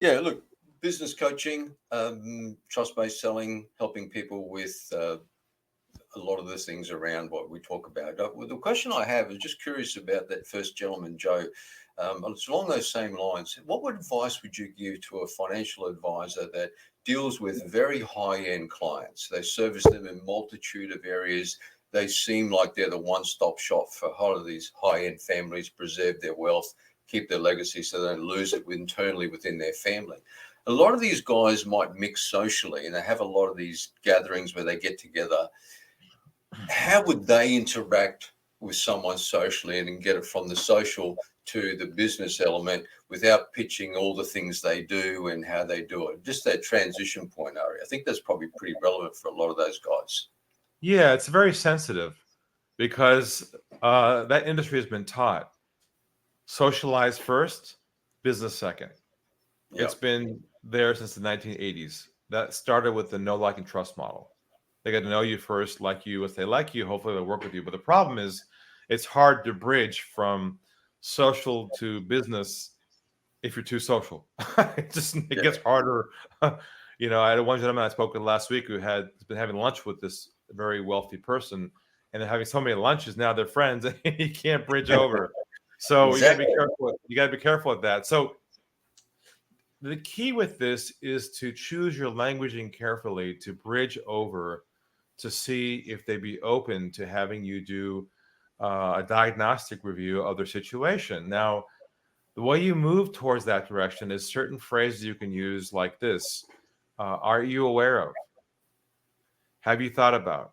Yeah, look, business coaching, trust-based selling, helping people with a lot of the things around what we talk about. Well, the question I have is just curious about that first gentleman, Joe. It's along those same lines. What advice would you give to a financial advisor that deals with very high-end clients? They service them in multitude of areas. They seem like they're the one-stop shop for a lot of these high-end families, preserve their wealth, keep their legacy so they don't lose it internally within their family. A lot of these guys might mix socially and they have a lot of these gatherings where they get together. How would they interact with someone socially and get it from the social to the business element without pitching all the things they do and how they do it? Just that transition point, Ari. I think that's probably pretty relevant for a lot of those guys. Yeah, it's very sensitive because that industry has been taught socialize first, business second. Yep. It's been there since the 1980s. That started with the know, like, and trust model. They got to know you first, like you. If they like you, hopefully they'll work with you. But the problem is it's hard to bridge from social to business if you're too social. It gets harder. You know, I had one gentleman I spoke with last week who had been having lunch with this very wealthy person, and they're having so many lunches now they're friends, and he can't bridge over. So exactly. You got to be careful. You got to be careful with that. So the key with this is to choose your languaging carefully to bridge over, to see if they'd be open to having you do a diagnostic review of their situation. Now, the way you move towards that direction is certain phrases you can use like this. Are you aware of? Have you thought about?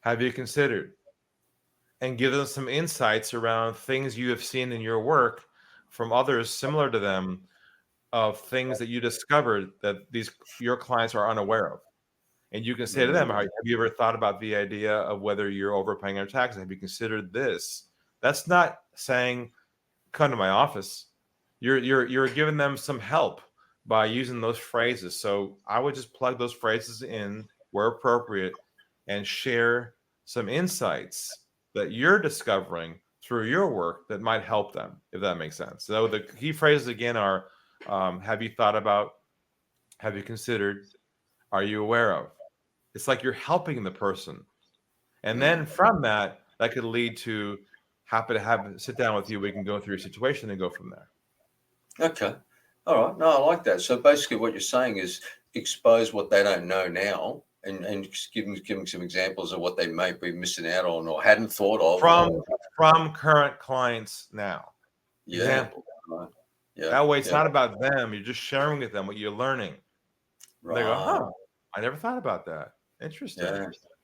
Have you considered? And give them some insights around things you have seen in your work from others similar to them, of things that you discovered that your clients are unaware of. And you can say to them, have you ever thought about the idea of whether you're overpaying your taxes? Have you considered this? That's not saying, come to my office. You're giving them some help by using those phrases. So I would just plug those phrases in where appropriate and share some insights that you're discovering through your work that might help them, if that makes sense. So the key phrases again are, have you thought about? Have you considered? Are you aware of? It's like you're helping the person. And then from that could lead to happy to sit down with you. We can go through your situation and go from there. Okay. All right. No, I like that. So basically what you're saying is expose what they don't know now and just give them some examples of what they may be missing out on or hadn't thought of. From current clients now. Yeah. Example. Right. Yeah. That way it's not about them. You're just sharing with them what you're learning. Right. They go, huh, I never thought about that. Interesting.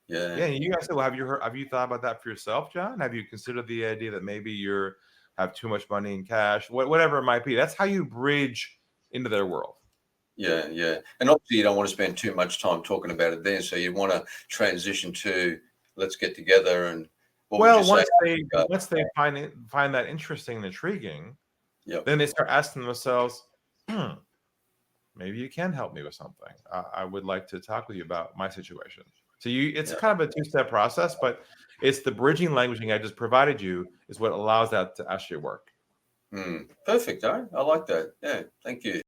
Yeah. Yeah. You guys say, well, have you thought about that for yourself, John? Have you considered the idea that maybe you have too much money in cash, whatever it might be? That's how you bridge into their world. Yeah. And obviously you don't want to spend too much time talking about it then. So you want to transition to let's get together and once they find that interesting and intriguing, then they start asking themselves, maybe you can help me with something. I would like to talk with you about my situation. So it's kind of a two-step process, but it's the bridging languaging I just provided you is what allows that to actually work. Perfect. I like that. Yeah. Thank you.